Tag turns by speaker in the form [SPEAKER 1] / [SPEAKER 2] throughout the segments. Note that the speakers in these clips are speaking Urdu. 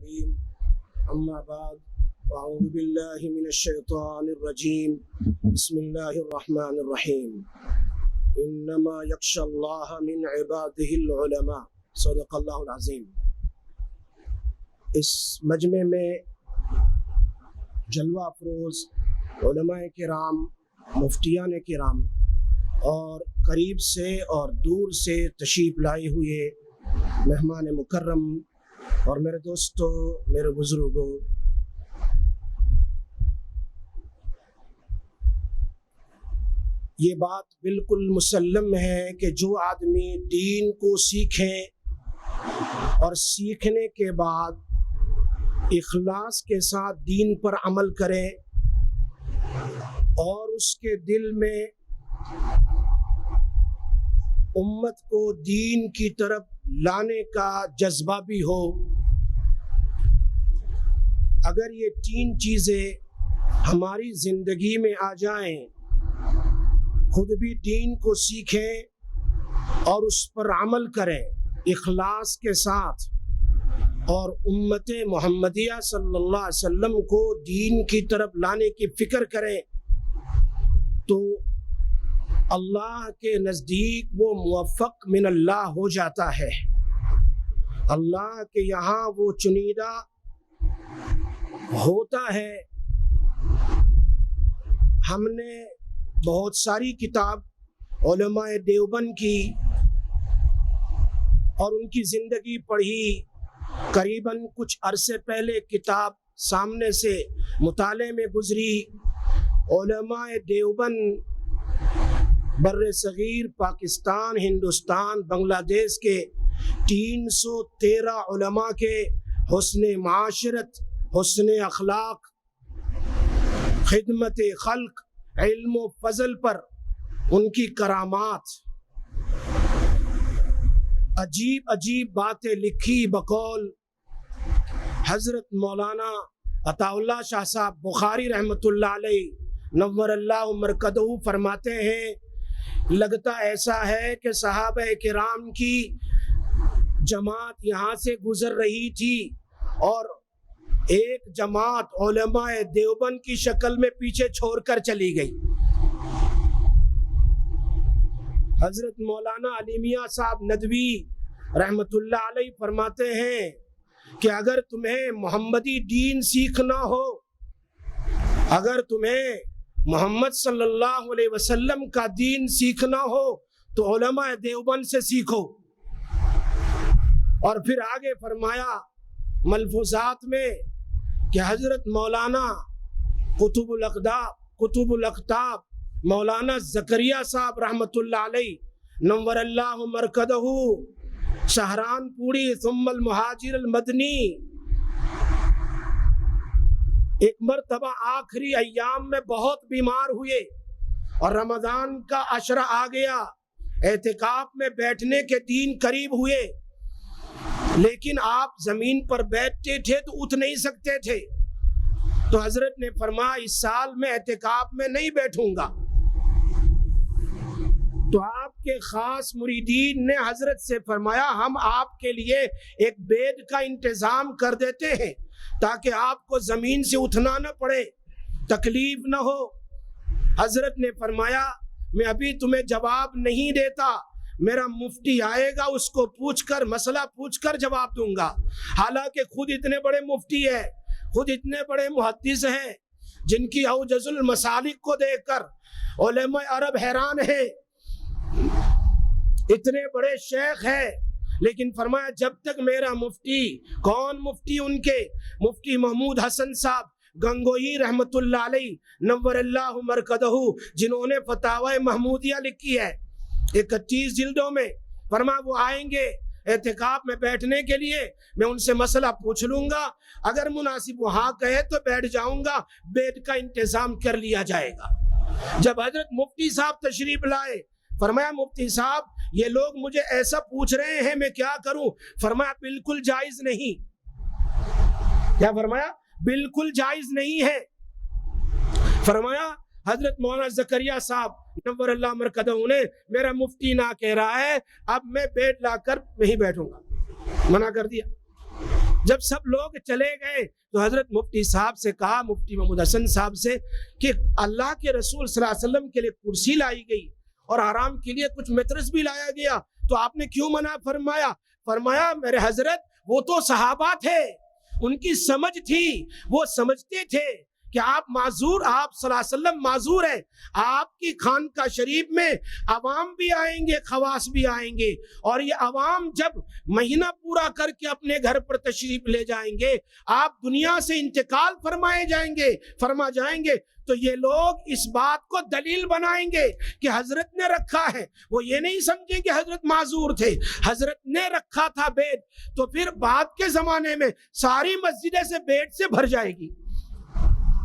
[SPEAKER 1] العليم أما بعد أعوذ بالله من الشيطان الرجيم بسم الله الرحمن الرحيم إنما يخشى الله من عباده العلماء صدق اللہ العظیم۔ اس مجمع میں جلوہ افروز علماء کرام، مفتیان کرام اور قریب سے اور دور سے تشریف لائے ہوئے مہمان مکرم اور میرے دوستوں، میرے بزرگوں، یہ بات بالکل مسلم ہے کہ جو آدمی دین کو سیکھے اور سیکھنے کے بعد اخلاص کے ساتھ دین پر عمل کرے اور اس کے دل میں امت کو دین کی طرف لانے کا جذبہ بھی ہو، اگر یہ تین چیزیں ہماری زندگی میں آ جائیں، خود بھی دین کو سیکھیں اور اس پر عمل کریں اخلاص کے ساتھ، اور امت محمدیہ صلی اللہ علیہ وسلم کو دین کی طرف لانے کی فکر کریں، تو اللہ کے نزدیک وہ موفق من اللہ ہو جاتا ہے۔ اللہ کے یہاں وہ چنیدہ ہوتا ہے۔ ہم نے بہت ساری کتاب علماء دیوبند کی اور ان کی زندگی پڑھی، قریباً کچھ عرصے پہلے کتاب سامنے سے مطالعے میں گزری۔ علماء دیوبند بر صغیر پاکستان، ہندوستان، بنگلہ دیش کے 313 علماء کے حسن معاشرت، حسن اخلاق، خدمت خلق، علم و فضل پر ان کی کرامات، عجیب عجیب باتیں لکھی بقول حضرت مولانا عطا اللہ شاہ صاحب بخاری رحمۃ اللہ علیہ نور اللہ مرکزہ فرماتے ہیں، لگتا ایسا ہے کہ صحابہ کرام کی جماعت یہاں سے گزر رہی تھی اور ایک جماعت علماء دیوبند کی شکل میں پیچھے چھوڑ کر چلی گئی۔ حضرت مولانا علی میاں صاحب ندوی رحمت اللہ علیہ فرماتے ہیں کہ اگر تمہیں محمدی دین سیکھنا ہو، اگر تمہیں محمد صلی اللہ علیہ وسلم کا دین سیکھنا ہو تو علماء دیوبند سے سیکھو۔ اور پھر آگے فرمایا ملفوظات میں کہ حضرت مولانا قطب الاقطاب مولانا زکریا صاحب رحمت اللہ علیہ نور اللہ مرکزہ سہرانپوری ثم المہاجر المدنی ایک مرتبہ آخری ایام میں بہت بیمار ہوئے اور رمضان کا عشرہ آ گیا، اعتکاف میں بیٹھنے کے دن قریب ہوئے، لیکن آپ زمین پر بیٹھتے تھے تو اٹھ نہیں سکتے تھے، تو حضرت نے فرمایا اس سال میں اعتکاف میں نہیں بیٹھوں گا۔ تو آپ کے خاص مریدین نے حضرت سے فرمایا ہم آپ کے لیے ایک بیڈ کا انتظام کر دیتے ہیں تاکہ آپ کو زمین سے اٹھنا نہ پڑے، تکلیف نہ ہو۔ حضرت نے فرمایا میں ابھی تمہیں جواب نہیں دیتا، میرا مفتی آئے گا، اس کو پوچھ کر مسئلہ پوچھ کر جواب دوں گا۔ حالانکہ خود اتنے بڑے مفتی ہیں، خود اتنے بڑے محدث ہیں جن کی اوجز المسالک کو دیکھ کر علماء عرب حیران ہیں، اتنے بڑے شیخ ہیں، لیکن فرمایا جب تک میرا مفتی، کون مفتی ان کے؟ مفتی محمود حسن صاحب گنگوئی رحمت اللہ علیہ نور اللہ مرکزہ، جنہوں نے فتاوی محمودیہ لکھی ہے 31 جلدوں میں، فرمایا وہ آئیں گے اعتکاف میں بیٹھنے کے لیے، میں ان سے مسئلہ پوچھ لوں گا، اگر مناسب وہاں کہے تو بیٹھ جاؤں گا، بیڈ کا انتظام کر لیا جائے گا۔ جب حضرت مفتی صاحب تشریف لائے، فرمایا مفتی صاحب یہ لوگ مجھے ایسا پوچھ رہے ہیں میں کیا کروں؟ فرمایا بالکل جائز نہیں۔ کیا فرمایا؟ بالکل جائز نہیں ہے۔ فرمایا حضرت مولانا زکریا صاحب نور اللہ مرکزہ انہیں میرا مفتی نہ کہہ رہا ہے، اب میں بیٹھ لا کر نہیں بیٹھوں گا، منع کر دیا۔ جب سب لوگ چلے گئے تو حضرت مفتی صاحب سے کہا، مفتی محمود حسن صاحب سے، کہ اللہ کے رسول صلی اللہ علیہ وسلم کے لیے کرسی لائی گئی اور آرام کے لیے کچھ میٹرس بھی لایا گیا، تو آپ نے کیوں منع فرمایا؟ فرمایا میرے حضرت وہ تو صحابہ تھے، ان کی سمجھ تھی، وہ سمجھتے تھے کہ آپ معذور، آپ صلی اللہ علیہ وسلم معذور ہے، آپ کی خانقاہ شریف میں عوام بھی آئیں گے، خواص بھی آئیں گے، اور یہ عوام جب مہینہ پورا کر کے اپنے گھر پر تشریف لے جائیں گے، آپ دنیا سے انتقال فرما جائیں گے تو یہ لوگ اس بات کو دلیل بنائیں گے کہ حضرت نے رکھا ہے، وہ یہ نہیں سمجھیں کہ حضرت معذور تھے، حضرت نے رکھا تھا بیڈ، تو پھر بعد کے زمانے میں ساری مسجدیں سے بیڈ سے بھر جائے گی،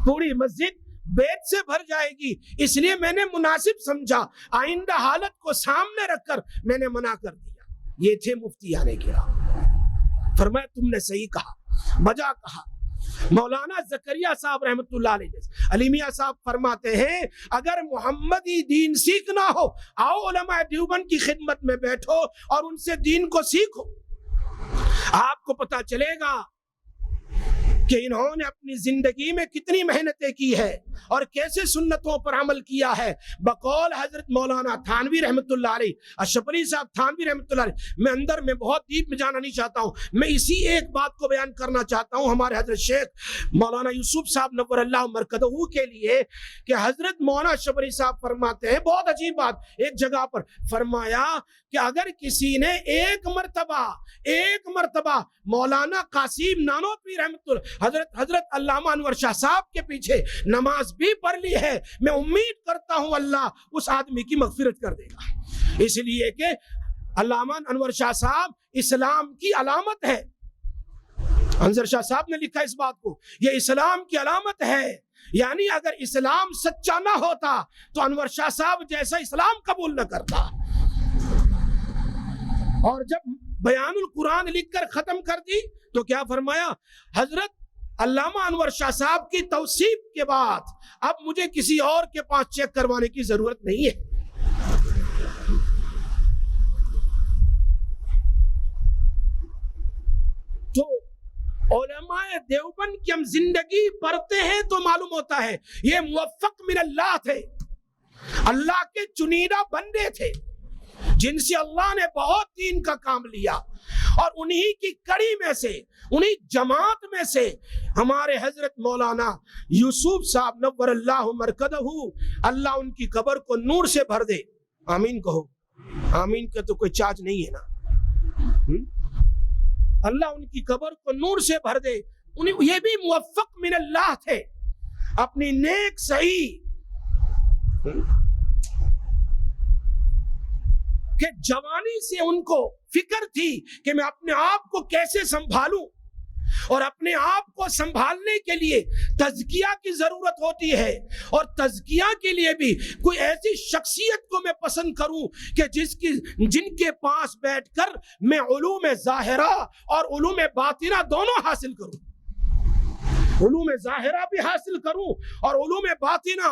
[SPEAKER 1] پوری مسجد بیڈ سے بھر جائے گی، اس لیے میں نے مناسب سمجھا، آئندہ حالت کو سامنے رکھ کر میں نے منع کر دیا۔ یہ تھے مفتیان کرام۔ فرمایا تم نے صحیح کہا، بجا کہا۔ مولانا زکریا صاحب رحمت اللہ علیہ علی میاں صاحب فرماتے ہیں اگر محمدی دین سیکھنا ہو آؤ علماء دیوبند کی خدمت میں بیٹھو اور ان سے دین کو سیکھو، آپ کو پتا چلے گا کہ انہوں نے اپنی زندگی میں کتنی محنتیں کی ہے اور کیسے سنتوں پر عمل کیا ہے۔ بقول حضرت مولانا تھانوی رحمت اللہ علیہ، اشفری صاحب تھانوی رحمت اللہ علیہ، میں اندر میں بہت ڈیپ میں جانا نہیں چاہتا ہوں، میں اسی ایک بات کو بیان کرنا چاہتا ہوں ہمارے حضرت شیخ مولانا یوسف صاحب نور اللہ مرکزہ کے لیے، کہ حضرت مولانا اشفری صاحب فرماتے ہیں بہت عجیب بات، ایک جگہ پر فرمایا کہ اگر کسی نے ایک مرتبہ مولانا قاسم نانوتوی رحمت اللہ حضرت علامہ انور شاہ صاحب کے پیچھے نماز بھی پڑھ لی ہے، میں امید کرتا ہوں اللہ اس آدمی کی مغفرت کر دے گا، اس لیے کہ علامہ انور شاہ صاحب اسلام کی علامت ہے۔ انور شاہ صاحب نے لکھا اس بات کو، یہ اسلام کی علامت ہے، یعنی اگر اسلام سچا نہ ہوتا تو انور شاہ صاحب جیسا اسلام قبول نہ کرتا۔ اور جب بیان القرآن لکھ کر ختم کر دی تو کیا فرمایا؟ حضرت علامہ انور شاہ صاحب کی توصیف کے بعد اب مجھے کسی اور کے پاس چیک کروانے کی ضرورت نہیں ہے۔ تو علماء دیوبند کی ہم زندگی پڑھتے ہیں تو معلوم ہوتا ہے یہ موفق من اللہ تھے، اللہ کے چنیدہ بندے تھے جن سے اللہ نے بہت دین کا کام لیا، اور انہی کی کڑی میں سے، انہی جماعت میں سے ہمارے حضرت مولانا یوسف صاحب نور اللہ مرکزہ، اللہ ان کی قبر کو نور سے بھر دے، آمین کہو، آمین کا تو کوئی چارج نہیں ہے نا، اللہ ان کی قبر کو نور سے بھر دے۔ یہ بھی موفق من اللہ تھے، اپنی نیک صحیح کہ جوانی سے ان کو فکر تھی کہ میں اپنے آپ کو کیسے سنبھالوں، اور اپنے آپ کو سنبھالنے کے لیے تزکیہ کی ضرورت ہوتی ہے، اور تزکیہ کے لیے بھی کوئی ایسی شخصیت کو میں پسند کروں کہ جن کے پاس بیٹھ کر میں علوم ظاہرہ اور علوم باطنہ دونوں حاصل کروں، علوم ظاہرہ بھی حاصل کروں اور علوم باطنہ۔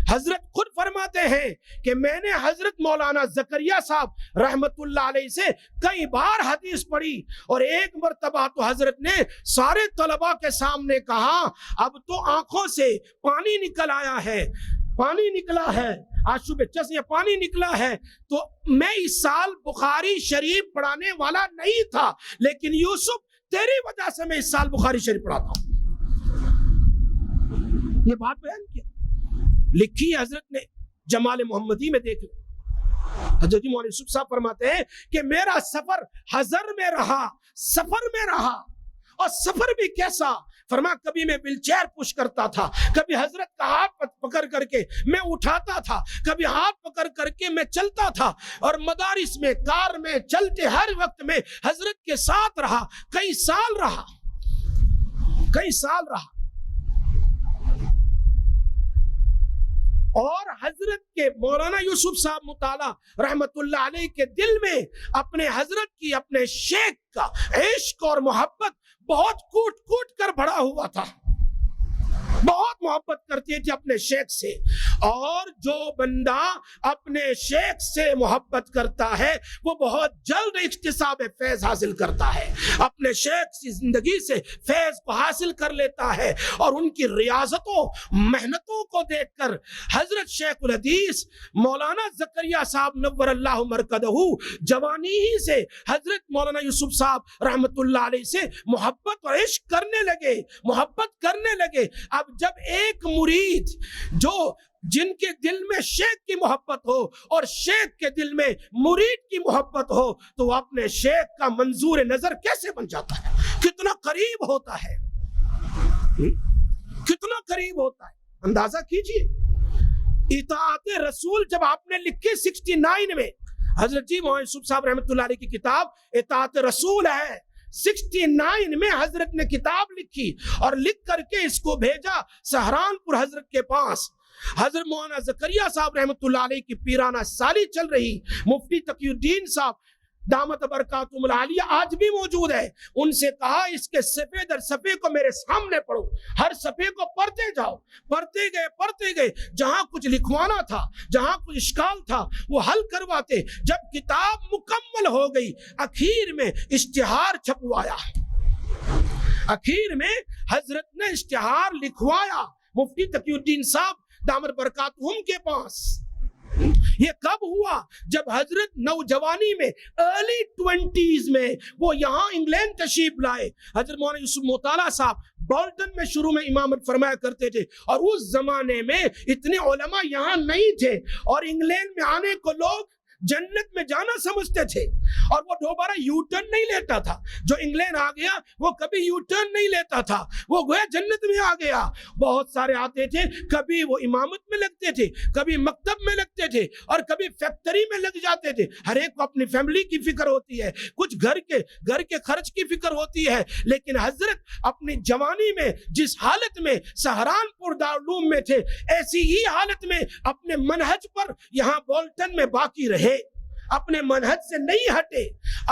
[SPEAKER 1] حضرت خود فرماتے ہیں کہ میں نے حضرت مولانا زکریا صاحب رحمت اللہ علیہ سے کئی بار حدیث پڑھی، اور ایک مرتبہ تو حضرت نے سارے طلباء کے سامنے کہا اب تو آنکھوں سے پانی نکل آیا ہے، پانی نکلا ہے، آنسو بے چشم پانی نکلا ہے، تو میں اس سال بخاری شریف پڑھانے والا نہیں تھا، لیکن یوسف تیری وجہ سے میں اس سال بخاری شریف پڑھاتا ہوں۔ یہ بات بیان کیا، لکھی حضرت نے جمال محمدی میں، دیکھ لیں حضرت مولانا یوسف صاحب فرماتے ہیں کہ میرا سفر حضر میں رہا، سفر میں رہا، اور سفر بھی کیسا؟ فرمایا کبھی میں ویل چیئر پش کرتا تھا، کبھی حضرت کا ہاتھ پکڑ کر کے میں اٹھاتا تھا، کبھی ہاتھ پکڑ کر کے میں چلتا تھا، اور مدارس میں، کار میں، چلتے ہر وقت میں حضرت کے ساتھ رہا، کئی سال رہا۔ اور حضرت کے مولانا یوسف صاحب مطالعہ رحمت اللہ علیہ کے دل میں اپنے حضرت کی، اپنے شیخ کا عشق اور محبت بہت کوٹ کر بڑھا ہوا تھا، بہت محبت کرتے تھے اپنے شیخ سے، اور جو بندہ اپنے شیخ سے محبت کرتا ہے وہ بہت جلد اکتساب فیض حاصل کرتا ہے، اپنے شیخ کی زندگی سے فیض کو حاصل کر لیتا ہے، اور ان کی ریاضتوں محنتوں کو دیکھ کر حضرت شیخ الحدیث مولانا زکریا صاحب نور اللہ مرکزہ جوانی ہی سے حضرت مولانا یوسف صاحب رحمت اللہ علیہ سے محبت اور عشق کرنے لگے، محبت کرنے لگے۔ اب جب ایک مرید جن کے دل میں شیخ کی محبت ہو اور شیخ کے دل میں مرید کی محبت ہو تو وہ اپنے شیخ کا منظور نظر کیسے بن جاتا ہے، کتنا قریب ہوتا ہے، کتنا قریب ہوتا ہے، اندازہ کیجئے۔ اطاعت رسول جب آپ نے لکھی 69 میں، حضرت جی مولانا یوسف صاحب رحمت اللہ علیہ کی کتاب اطاعت رسول ہے، 69 میں حضرت نے کتاب لکھی اور لکھ کر کے اس کو بھیجا سہارنپور حضرت کے پاس۔ حضرت مولانا زکریا صاحب رحمت اللہ علیہ کی پیرانہ سالی چل رہی، مفتی تقی الدین صاحب دامت برکاتہم العالیہ آج بھی موجود ہے، ان سے کہا اس کے صفحے در صفحے کو میرے سامنے پڑھو، ہر صفحے کو پڑھتے جاؤ، پڑھتے گئے، جہاں کچھ لکھوانا تھا، جہاں کچھ اشکال تھا وہ حل کرواتے۔ جب کتاب مکمل ہو گئی اخیر میں اشتہار چھپوایا، اخیر میں حضرت نے اشتہار لکھوایا مفتی تقی الدین صاحب دامت برکاتہم کے پاس۔ یہ کب ہوا؟ جب حضرت نوجوانی میں ارلی 20s میں وہ یہاں انگلینڈ تشریف لائے۔ حضرت مولانا یوسف مطالعہ صاحب بولٹن میں شروع میں امامت فرمایا کرتے تھے، اور اس زمانے میں اتنے علماء یہاں نہیں تھے، اور انگلینڈ میں آنے کو لوگ جنت میں جانا سمجھتے تھے، اور وہ دوبارہ یو ٹرن نہیں لیتا تھا۔ جو انگلینڈ آ گیا وہ کبھی یو ٹرن نہیں لیتا تھا، وہ گویا جنت میں آ گیا۔ بہت سارے آتے تھے، کبھی وہ امامت میں لگتے تھے، کبھی مکتب میں لگتے تھے، اور کبھی فیکٹری میں لگ جاتے تھے۔ ہر ایک کو اپنی فیملی کی فکر ہوتی ہے، کچھ گھر کے خرچ کی فکر ہوتی ہے، لیکن حضرت اپنی جوانی میں جس حالت میں سہارنپور دارالعلوم میں تھے، ایسی ہی حالت میں اپنے منہج پر یہاں بولٹن میں باقی رہے، اپنے منہج سے نہیں ہٹے،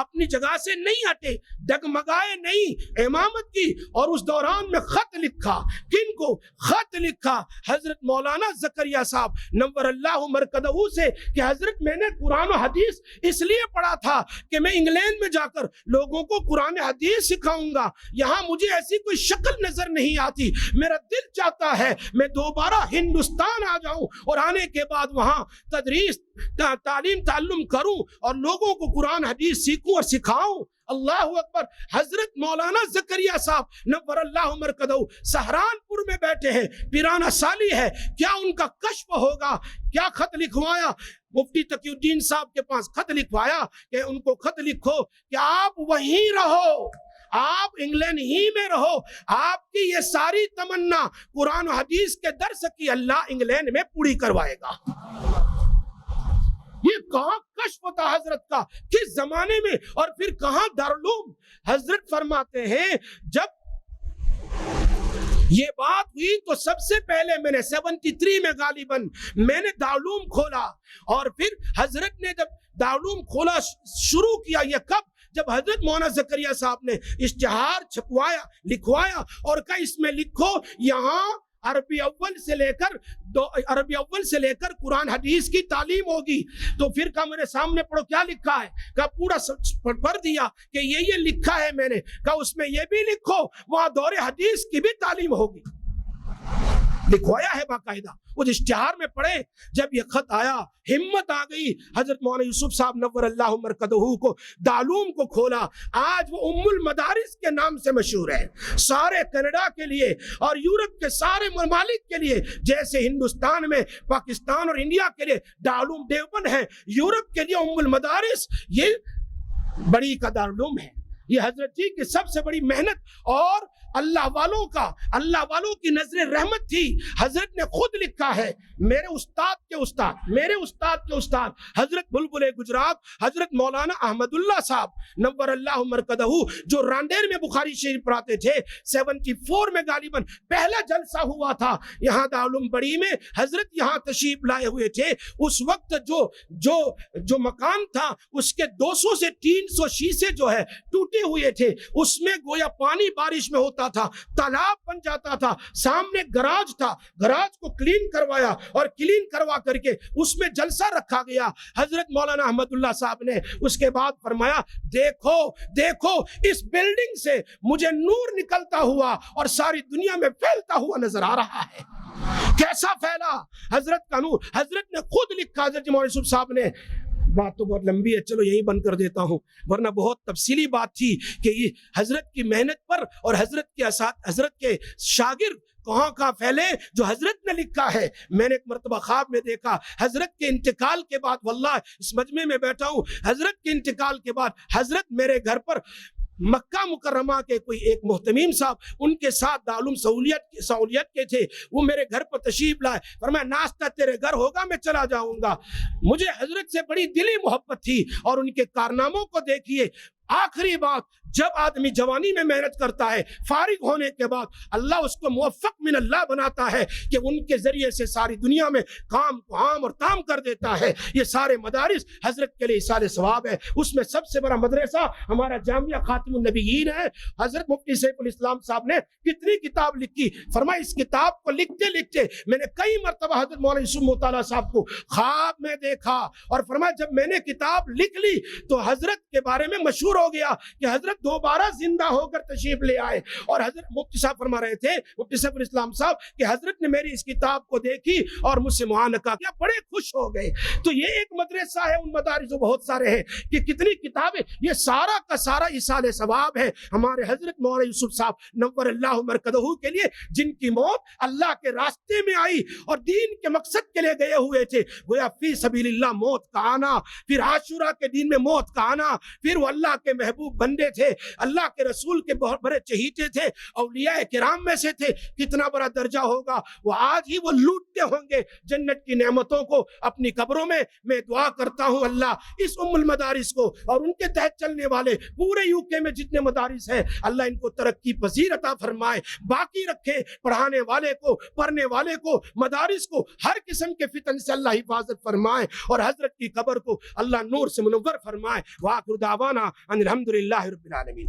[SPEAKER 1] اپنی جگہ سے نہیں ہٹے، ڈگمگائے نہیں، امامت کی۔ اور اس دوران میں خط لکھا، کن کو؟ خط لکھا حضرت مولانا زکریا صاحب نور اللہ مرکزہ سے کہ حضرت میں نے قرآن و حدیث اس لیے پڑھا تھا کہ میں انگلینڈ میں جا کر لوگوں کو قرآن حدیث سکھاؤں گا، یہاں مجھے ایسی کوئی شکل نظر نہیں آتی، میرا دل چاہتا ہے میں دوبارہ ہندوستان آ جاؤں اور آنے کے بعد وہاں تدریس تعلیم تعلم کروں اور لوگوں کو قرآن حدیث سیکھوں اور سکھاؤں۔ اللہ اکبر۔ حضرت مولانا زکریا صاحب نور اللہ مرکزہ سہارنپور میں بیٹھے ہیں، پیرانہ سالی ہے، کیا ان کا کشف ہوگا؟ کیا خط لکھوایا مفتی تقی الدین صاحب کے پاس؟ خط لکھوایا کہ ان کو خط لکھو کہ آپ وہیں رہو، آپ انگلینڈ ہی میں رہو، آپ کی یہ ساری تمنا قرآن و حدیث کے درس کی اللہ انگلینڈ میں پوری کروائے گا۔ یہ کہاں کشف ہوتا حضرت کا، کس زمانے میں، اور پھر کہاں دارالعلوم۔ حضرت فرماتے ہیں جب یہ بات ہوئی تو سب سے پہلے میں نے 73 میں غالباً میں نے دارالعلوم کھولا، اور پھر حضرت نے جب دارالعلوم کھولا شروع کیا، یہ کب؟ جب حضرت مولانا زکریا صاحب نے اشتہار چھپوایا، لکھوایا اور کہا اس میں لکھو یہاں عربی اول سے لے کر قرآن حدیث کی تعلیم ہوگی۔ تو پھر کہا میرے سامنے پڑھو کیا لکھا ہے، کہا پورا پڑھ دیا کہ یہ لکھا ہے میں نے، کہا اس میں یہ بھی لکھو وہاں دور حدیث کی بھی تعلیم ہوگی، لکھوایا ہے باقاعدہ۔ وہ اشتہار میں پڑھے، جب یہ خط آیا ہمت آ گئی، حضرت مولانا یوسف صاحب نور اللہ مرکزہ کو دارالعلوم کو کھولا۔ آج وہ ام المدارس کے نام سے مشہور ہے سارے کینیڈا کے لیے اور یورپ کے سارے ممالک کے لیے، جیسے ہندوستان میں پاکستان اور انڈیا کے لیے دارالعلوم دیوبند ہے، یورپ کے لیے ام المدارس یہ بڑی کا دارالعلوم ہے۔ یہ حضرت جی کی سب سے بڑی محنت اور اللہ والوں کی نظر رحمت تھی۔ حضرت نے خود لکھا ہے، میرے استاد کے استاد حضرت بلبل گجرات حضرت مولانا احمد اللہ صاحب نور اللہ مرکزہ جو رانڈیر میں بخاری شریف پڑھاتے تھے، 74 میں غالباً پہلا جلسہ ہوا تھا یہاں دارالعلوم بڑی میں، حضرت یہاں تشریف لائے ہوئے تھے۔ اس وقت جو مکان تھا اس کے 200 سے 300 شیشے جو ہے ٹوٹے ہوئے تھے، اس میں گویا پانی بارش میں ہوتا جاتا تھا، تالاب بن جاتا تھا، سامنے گراج تھا، گراج کو کلین کروایا اور کلین کروا کر کے اس میں جلسہ رکھا گیا۔ حضرت مولانا احمد اللہ صاحب نے اس کے بعد فرمایا دیکھو دیکھو اس بلڈنگ سے مجھے نور نکلتا ہوا اور ساری دنیا میں پھیلتا ہوا نظر آ رہا ہے۔ کیسا پھیلا حضرت کا نور؟ حضرت نے خود لکھا، حضرت مولانا یوسف صاحب نے، بات تو بہت لمبی ہے، چلو یہی بند کر دیتا ہوں ورنہ بہت تفصیلی بات تھی کہ یہ حضرت کی محنت پر اور حضرت کے شاگرد کہاں پھیلے جو حضرت نے لکھا ہے۔ میں نے ایک مرتبہ خواب میں دیکھا حضرت کے انتقال کے بعد، واللہ اس مجمع میں بیٹھا ہوں، حضرت کے انتقال کے بعد حضرت میرے گھر پر مکہ مکرمہ کے کوئی ایک محتمیم صاحب ان کے ساتھ دارالعلوم سہولیت کے تھے، وہ میرے گھر پر تشریف لائے، فرمایا ناشتہ تیرے گھر ہوگا، میں چلا جاؤں گا۔ مجھے حضرت سے بڑی دلی محبت تھی اور ان کے کارناموں کو دیکھیے۔ آخری بات، جب آدمی جوانی میں محنت کرتا ہے، فارغ ہونے کے بعد اللہ اس کو موفق من اللہ بناتا ہے کہ ان کے ذریعے سے ساری دنیا میں کام کو عام اور تام کر دیتا ہے۔ یہ سارے مدارس حضرت کے لیے اصال ثواب ہے۔ اس میں سب سے بڑا مدرسہ ہمارا جامعہ خاتم النبیین ہے۔ حضرت مفتی سیف الاسلام صاحب نے کتنی کتاب لکھی، فرمایا اس کتاب کو لکھتے لکھتے میں نے کئی مرتبہ حضرت مولانا یوسف مطالعہ صاحب کو خواب میں دیکھا، اور فرمایا جب میں نے کتاب لکھ لی تو حضرت کے بارے میں مشہور ہو گیا کہ حضرت دوبارہ زندہ ہو کر تشریف لے آئے۔ اور حضرت مفتی صاحب فرما رہے تھے، مفتی سیف الاسلام صاحب، کہ حضرت نے میری اس کتاب کو دیکھی اور مجھ سے معانقہ کیا، بڑے خوش ہو گئے۔ تو یہ ایک مدرسہ ہے، ان مدارس بہت سارے ہیں کہ کتنی کتابیں، یہ سارا کا سارا اصال ثواب ہے ہمارے حضرت مولانا یوسف صاحب نور اللہ مرکزہ کے لیے، جن کی موت اللہ کے راستے میں آئی اور دین کے مقصد کے لیے گئے ہوئے تھے۔ گویا فی سبیل اللہ موت کا آنا، پھر عاشورہ کے دن میں موت کا آنا، پھر وہ اللہ کے محبوب بندے تھے، اللہ کے رسول کے بہت بڑے چہیتے تھے، اولیاء کرام میں سے تھے، کتنا بڑا درجہ ہوگا وہ آج ہی وہ لوٹتے ہوں گے جنت کی نعمتوں کو اپنی قبروں میں۔ میں دعا کرتا ہوں اللہ اس ام المدارس کو اور ان کے تحت چلنے والے پورے UK میں جتنے مدارس ہیں، اللہ ان کو ترقی پذیر عطا فرمائے، باقی رکھے، پڑھانے والے کو، پڑھنے والے کو، مدارس کو ہر قسم کے فتن سے اللہ حفاظت فرمائے اور حضرت کی قبر کو اللہ نور سے منور فرمائے۔ وآخر دعوانا ان الحمدللہ رب العالمین۔